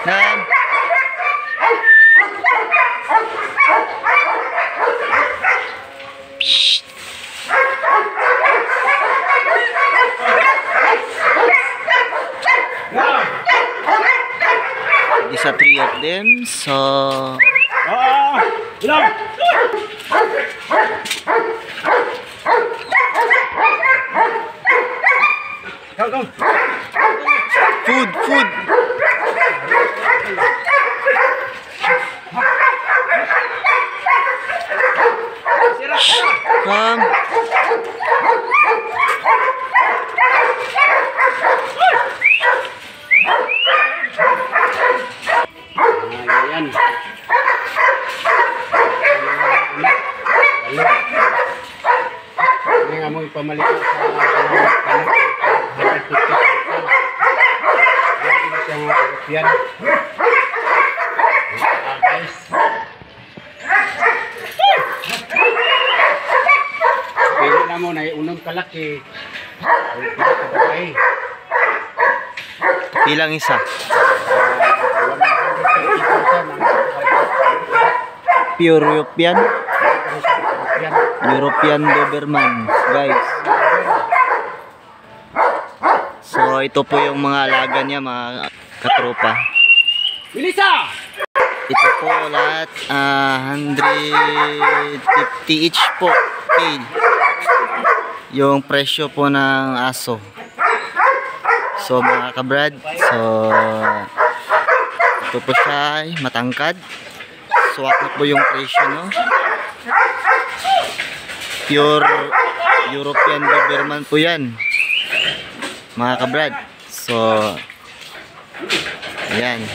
Nam. Psst. Isa 3 of them. So food. Come. Ayan. Hindi nga mo ipamalik sa yan. Guys. Pili na mo na unang kalaki. Bilang isa. Pure European Doberman, guys. So ito po yung mga alaga niya, mga katropa. Bilisa! Ito po lahat 150 each po. Okay. Yung presyo po ng aso. So mga kabrad, so ito po siya, matangkad. Swak na po yung presyo, no? Pure European Doberman po yan, mga kabrad. So ayan.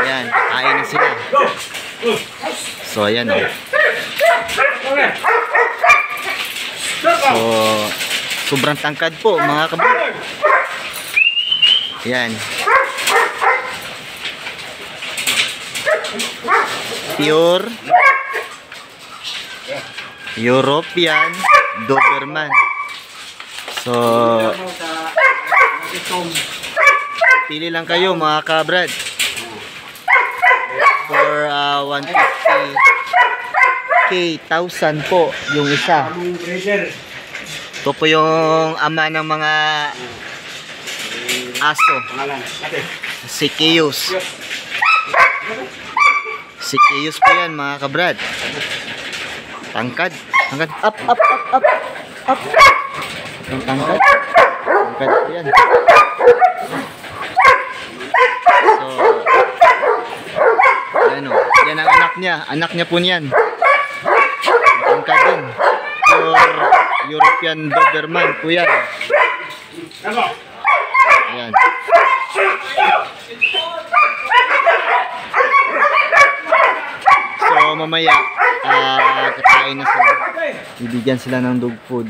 Ayan, kakain na sila. So ayan, oh. So sobrang tangkad po, mga kabrad. Ayan. Pure European Doberman. So pili lang kayo, mga kabrad, for 150k, 1,000 po yung isa. Ito po yung ama ng mga aso, si Kiyos. Si Kiyos po yan, mga kabrad. Tangkad. Up. Yung tangkad po yan. So yan o, yan ang anak niya po niyan. Tangkad din. Pure European Doberman po yan. Ayan. So mamaya kakain na sila. Bibigyan sila ng dog food.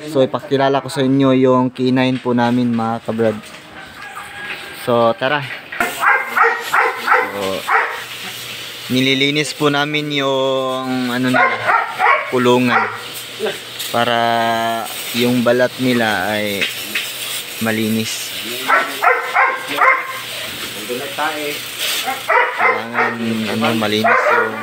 So ipakilala ko sa inyo yung K9 po namin, mga kabrad. So tara. So nililinis po namin yung ano nila, kulungan, para yung balat nila ay malinis. Kailangan malinis yung,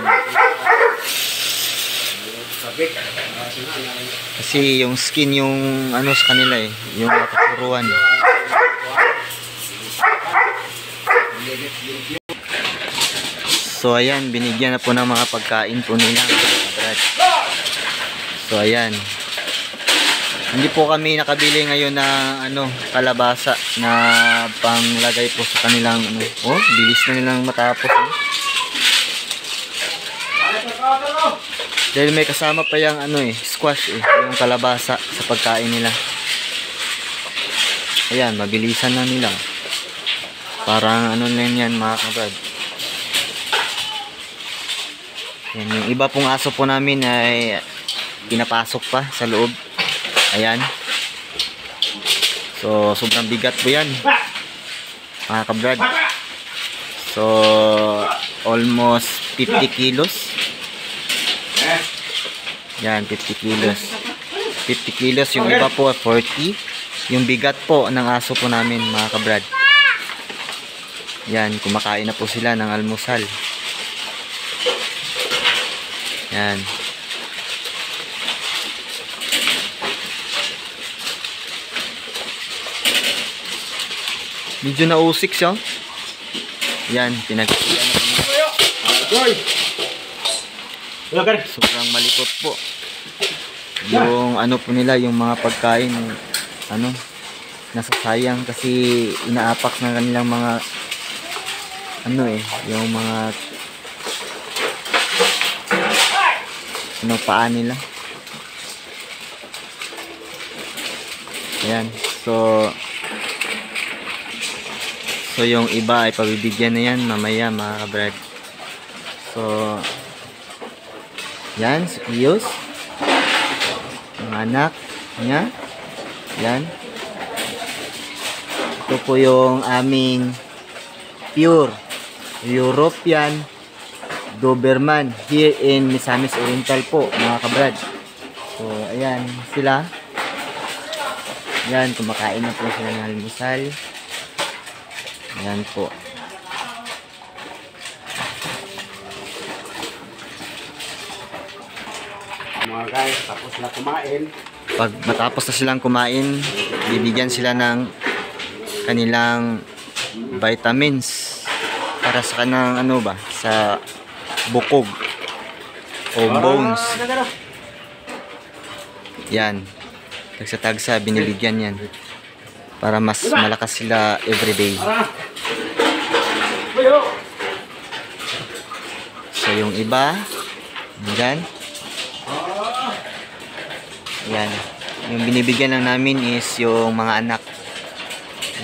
kasi yung skin yung sa kanila yung matuturuan. So ayan, binigyan na po ng mga pagkain po nila. So ayan, hindi po kami nakabili ngayon ng kalabasa na panglagay po sa kanilang bilis na nilang matapos. Dahil may kasama pa yung squash yung kalabasa sa pagkain nila. Ayan, mabilisan na nila. Parang lang yan, mga kabrad. Yan, yung iba pong aso po namin ay pinapasok pa sa loob. Ayan. So sobrang bigat po yan, mga kabrad. So almost 50 kilos. Yan, 50 kilos. 50 kilos, yung iba po 40. Yung bigat po ng aso po namin mga kabrad. Yan, kumakain na po sila ng almusal. Yan. Medyo nausik siya. Yan, pinagsiyan na kami. Sobrang malikot po. Yung ano po nila, yung mga pagkain, ano, nasasayang kasi inaapak ng kanilang mga ano yung mga ano, paa nila. Ayan, so yung iba ay pabibigyan na yan mamaya mga kabrad. So yan, si Kios, mga anak niya. Yan, ito po yung aming pure European Doberman here in Misamis Oriental po mga kabrad. So ayan sila. Yan, kumakain na po sila ng almusal. Ayan po. Mga guys, tapos na kumain. Pag matapos na silang kumain, bibigyan sila ng kanilang vitamins para sa kanang ano ba, sa bukog o bones. Yan, tagsa-tagsa binibigyan yan para mas malakas sila everyday. So yung iba yan, yan, yung binibigyan lang namin is yung mga anak.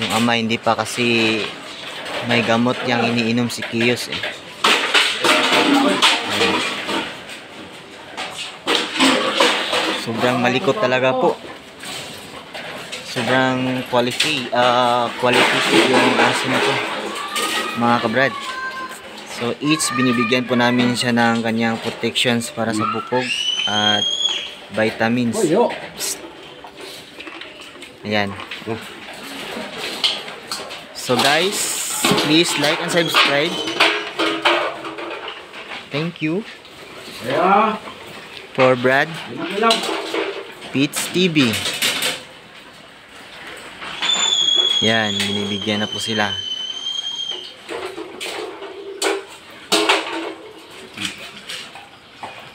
Yung ama hindi pa kasi may gamot yang iniinom si Kios eh. Ayan. Sobrang malikot talaga po. Sobrang quality yung aso na to mga kabrad. So each binibigyan po namin siya ng kanyang protections para sa bukog at vitamins. Ayan. So guys, please like and subscribe. Thank you for Brad Pitts TV. Yan, binibigyan na po sila.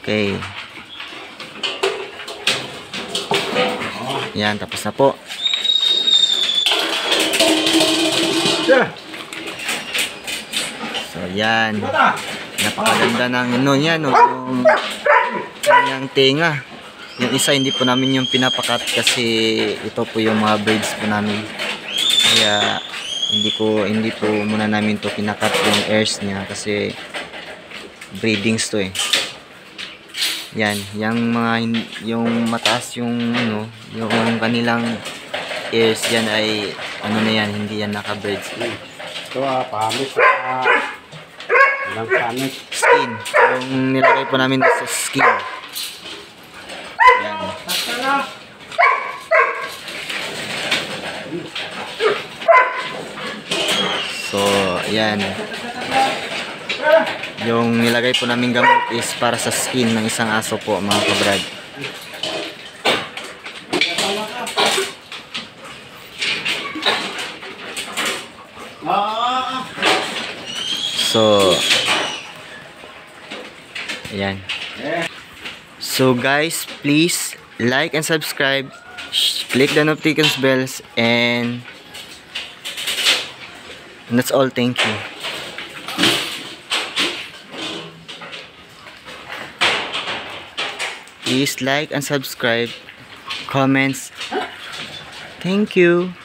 Okay. Yan, tapos na po. So yan, napakaganda ng ano yan, yung kanyang tenga. Yung isa hindi po namin yung pinapakat kasi ito po yung mga braids po namin. Kaya hindi po muna namin to pinakat yung ears niya kasi breedings to eh. Yan, yung mataas yung ano, yung kanilang ears yan ay ano na yan, hindi yan naka-braids. Ito pamit ilang pamit. Skin, yung nilagay po namin sa skin. Yan. So, yan. Yung nilagay po namin gamot is para sa skin ng isang aso po mga kabrad. So, ayan. So guys, please like and subscribe, click the notification bells, and that's all. Thank you. Please like and subscribe, comments. Thank you.